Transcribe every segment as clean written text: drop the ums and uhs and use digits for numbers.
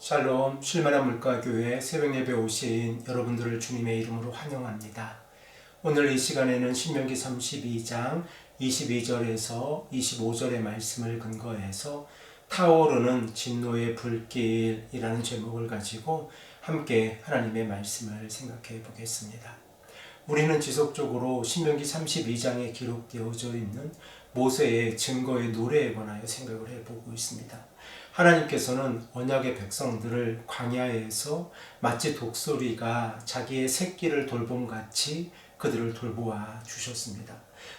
샬롬, 쉴만한 물가교회 새벽예배 오신 여러분들을 주님의 이름으로 환영합니다. 오늘 이 시간에는 신명기 32장 22절에서 25절의 말씀을 근거해서 타오르는 진노의 불길이라는 제목을 가지고 함께 하나님의 말씀을 생각해 보겠습니다. 우리는 지속적으로 신명기 32장에 기록되어져 있는 모세의 증거의 노래에 관하여 생각을 해보고 있습니다. 하나님께서는 언약의 백성들을 광야에서 마치 독수리가 자기의 새끼를 돌봄같이 그들을 돌보아 주셨습니다.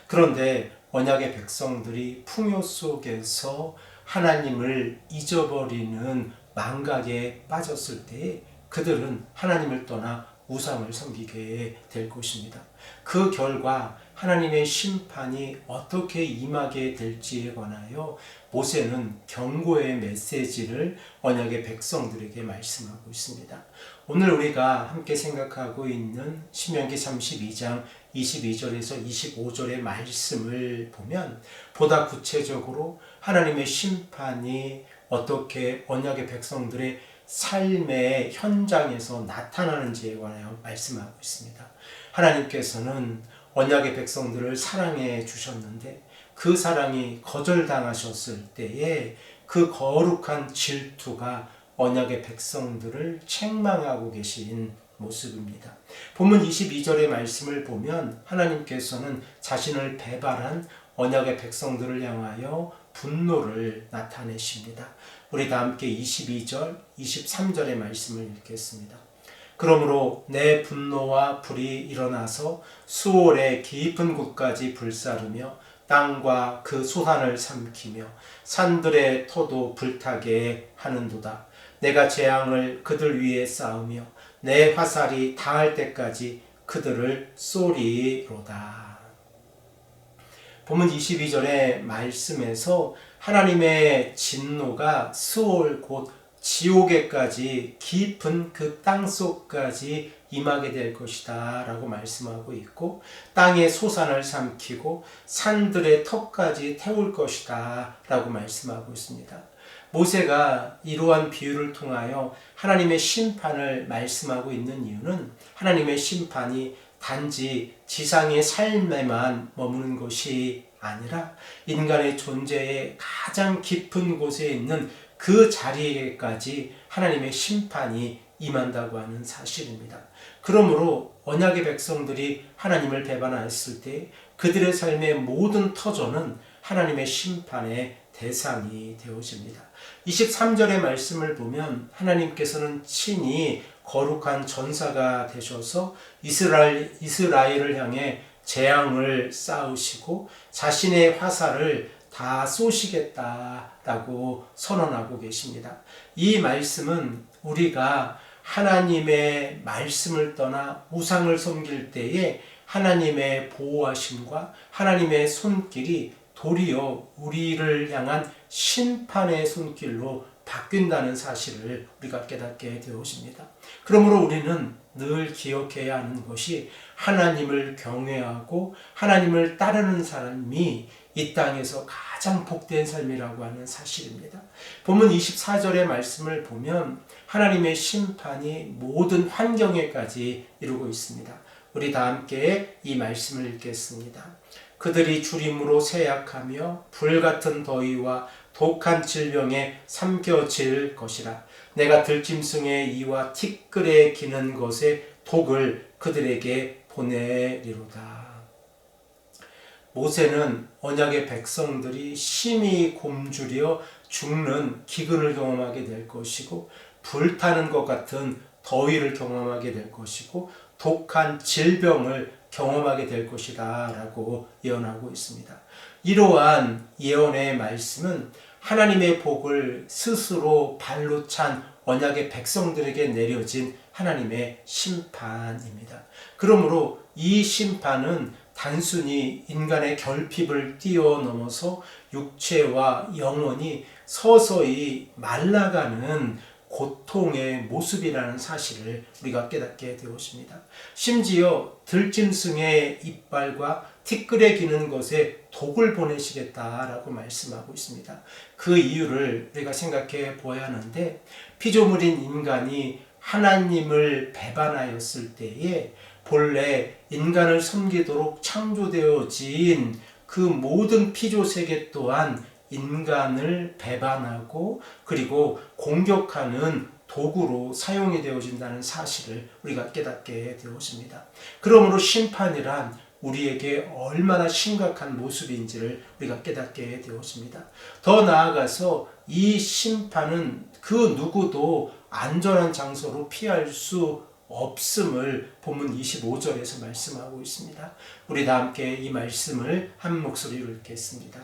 그런데 언약의 백성들이 풍요 속에서 하나님을 잊어버리는 망각에 빠졌을 때에 그들은 하나님을 떠나 우상을 섬기게 될 것입니다. 그 결과 하나님의 심판이 어떻게 임하게 될지에 관하여 모세는 경고의 메시지를 언약의 백성들에게 말씀하고 있습니다. 오늘 우리가 함께 생각하고 있는 신명기 32장 22절에서 25절의 말씀을 보면 보다 구체적으로 하나님의 심판이 어떻게 언약의 백성들의 삶의 현장에서 나타나는지에 관하여 말씀하고 있습니다. 하나님께서는 언약의 백성들을 사랑해 주셨는데 그 사랑이 거절당하셨을 때에 그 거룩한 질투가 언약의 백성들을 책망하고 계신 모습입니다. 본문 22절의 말씀을 보면 하나님께서는 자신을 배반한 언약의 백성들을 향하여 분노를 나타내십니다. 우리 다 함께 22절, 23절의 말씀을 읽겠습니다. 그러므로 내 분노와 불이 일어나서 수올의 깊은 곳까지 불사르며 땅과 그 소산을 삼키며 산들의 터도 불타게 하는도다. 내가 재앙을 그들 위에 쌓으며 내 화살이 닿을 때까지 그들을 쏘리로다. 본문 22절의 말씀에서 하나님의 진노가 스올 곧 지옥에까지 깊은 그 땅속까지 임하게 될 것이다 라고 말씀하고 있고, 땅의 소산을 삼키고 산들의 턱까지 태울 것이다 라고 말씀하고 있습니다. 모세가 이러한 비유를 통하여 하나님의 심판을 말씀하고 있는 이유는 하나님의 심판이 단지 지상의 삶에만 머무는 것이 아니라 인간의 존재의 가장 깊은 곳에 있는 그 자리에까지 하나님의 심판이 임한다고 하는 사실입니다. 그러므로 언약의 백성들이 하나님을 배반하였을 때 그들의 삶의 모든 터전은 하나님의 심판의 대상이 되어집니다. 23절의 말씀을 보면 하나님께서는 친히 거룩한 전사가 되셔서 이스라엘을 향해 재앙을 쌓으시고 자신의 화살을 다 쏘시겠다라고 선언하고 계십니다. 이 말씀은 우리가 하나님의 말씀을 떠나 우상을 섬길 때에 하나님의 보호하심과 하나님의 손길이 도리어 우리를 향한 심판의 손길로 바뀐다는 사실을 우리가 깨닫게 되어집니다. 그러므로 우리는 늘 기억해야 하는 것이 하나님을 경외하고 하나님을 따르는 사람이 이 땅에서 가장 복된 삶이라고 하는 사실입니다. 본문 24절의 말씀을 보면 하나님의 심판이 모든 환경에까지 이루고 있습니다. 우리 다 함께 이 말씀을 읽겠습니다. 그들이 주림으로 쇠약하며 불같은 더위와 독한 질병에 삼켜질 것이라. 내가 들짐승의 이와 티끌에 기는 것의 독을 그들에게 보내리로다. 모세는 언약의 백성들이 심히 굶주려 죽는 기근을 경험하게 될 것이고 불타는 것 같은 더위를 경험하게 될 것이고 독한 질병을 경험하게 될 것이다 라고 예언하고 있습니다. 이러한 예언의 말씀은 하나님의 복을 스스로 발로 찬 언약의 백성들에게 내려진 하나님의 심판입니다. 그러므로 이 심판은 단순히 인간의 결핍을 뛰어넘어서 육체와 영혼이 서서히 말라가는 고통의 모습이라는 사실을 우리가 깨닫게 되었습니다. 심지어 들짐승의 이빨과 티끌에 기는 것에 독을 보내시겠다라고 말씀하고 있습니다. 그 이유를 우리가 생각해 보아야 하는데, 피조물인 인간이 하나님을 배반하였을 때에 본래 인간을 섬기도록 창조되어진 그 모든 피조세계 또한 인간을 배반하고 그리고 공격하는 도구로 사용이 되어진다는 사실을 우리가 깨닫게 되었습니다. 그러므로 심판이란 우리에게 얼마나 심각한 모습인지를 우리가 깨닫게 되었습니다. 더 나아가서 이 심판은 그 누구도 안전한 장소로 피할 수 없음을 본문 25절에서 말씀하고 있습니다. 우리 다 함께 이 말씀을 한 목소리로 읽겠습니다.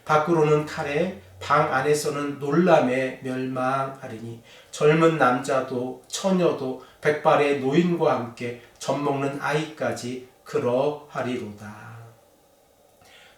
밖으로는 칼에, 방 안에서는 놀람에 멸망하리니 젊은 남자도 처녀도 백발의 노인과 함께 젖먹는 아이까지 그러하리로다.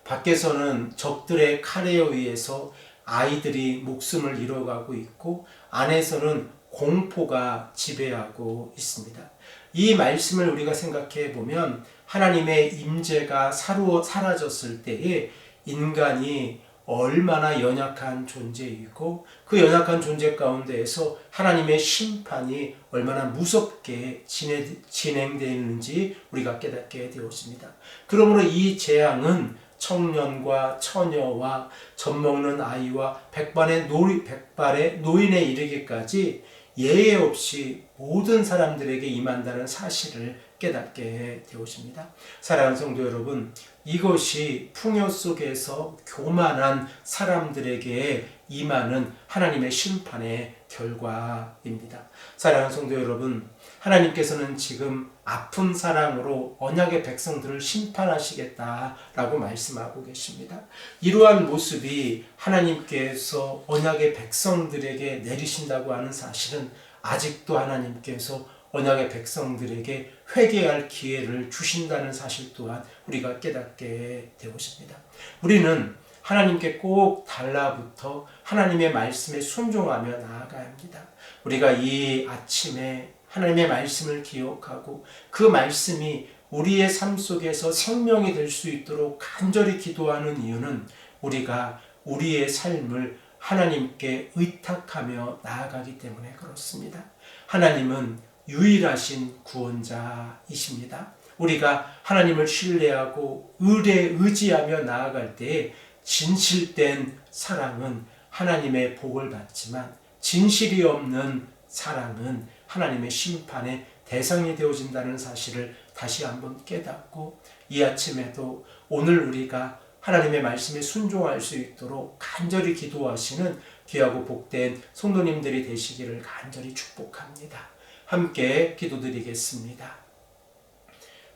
밖에서는 적들의 칼에 의해서 아이들이 목숨을 잃어가고 있고 안에서는 공포가 지배하고 있습니다. 이 말씀을 우리가 생각해 보면 하나님의 임재가 사라졌을 때에 인간이 얼마나 연약한 존재이고 그 연약한 존재 가운데에서 하나님의 심판이 얼마나 무섭게 진행되는지 우리가 깨닫게 되었습니다. 그러므로 이 재앙은 청년과 처녀와 젖먹는 아이와 백발의 노인에 이르기까지 예외 없이 모든 사람들에게 임한다는 사실을 깨닫게 되었습니다. 사랑하는 성도 여러분, 이것이 풍요 속에서 교만한 사람들에게 임하는 하나님의 심판의 결과입니다. 사랑하는 성도 여러분, 하나님께서는 지금 아픈 사랑으로 언약의 백성들을 심판하시겠다라고 말씀하고 계십니다. 이러한 모습이 하나님께서 언약의 백성들에게 내리신다고 하는 사실은 아직도 하나님께서 언약의 백성들에게 회개할 기회를 주신다는 사실 또한 우리가 깨닫게 되었습니다. 우리는 하나님께 꼭 달라붙어 하나님의 말씀에 순종하며 나아가야 합니다. 우리가 이 아침에 하나님의 말씀을 기억하고 그 말씀이 우리의 삶 속에서 생명이 될 수 있도록 간절히 기도하는 이유는 우리가 우리의 삶을 하나님께 의탁하며 나아가기 때문에 그렇습니다. 하나님은 유일하신 구원자이십니다. 우리가 하나님을 신뢰하고 의지하며 나아갈 때에 진실된 사랑은 하나님의 복을 받지만 진실이 없는 사랑은 하나님의 심판의 대상이 되어진다는 사실을 다시 한번 깨닫고 이 아침에도 오늘 우리가 하나님의 말씀에 순종할 수 있도록 간절히 기도하시는 귀하고 복된 성도님들이 되시기를 간절히 축복합니다. 함께 기도드리겠습니다.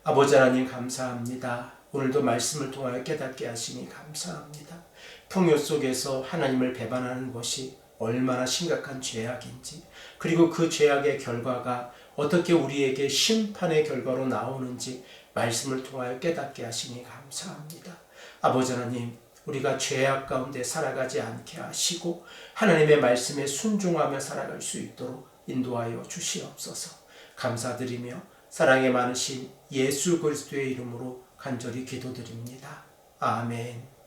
아버지 하나님 감사합니다. 오늘도 말씀을 통하여 깨닫게 하시니 감사합니다. 풍요 속에서 하나님을 배반하는 것이 얼마나 심각한 죄악인지, 그리고 그 죄악의 결과가 어떻게 우리에게 심판의 결과로 나오는지 말씀을 통하여 깨닫게 하시니 감사합니다. 아버지 하나님, 우리가 죄악 가운데 살아가지 않게 하시고 하나님의 말씀에 순종하며 살아갈 수 있도록 인도하여 주시옵소서. 감사드리며 사랑에 많으신 예수 그리스도의 이름으로 간절히 기도드립니다. 아멘.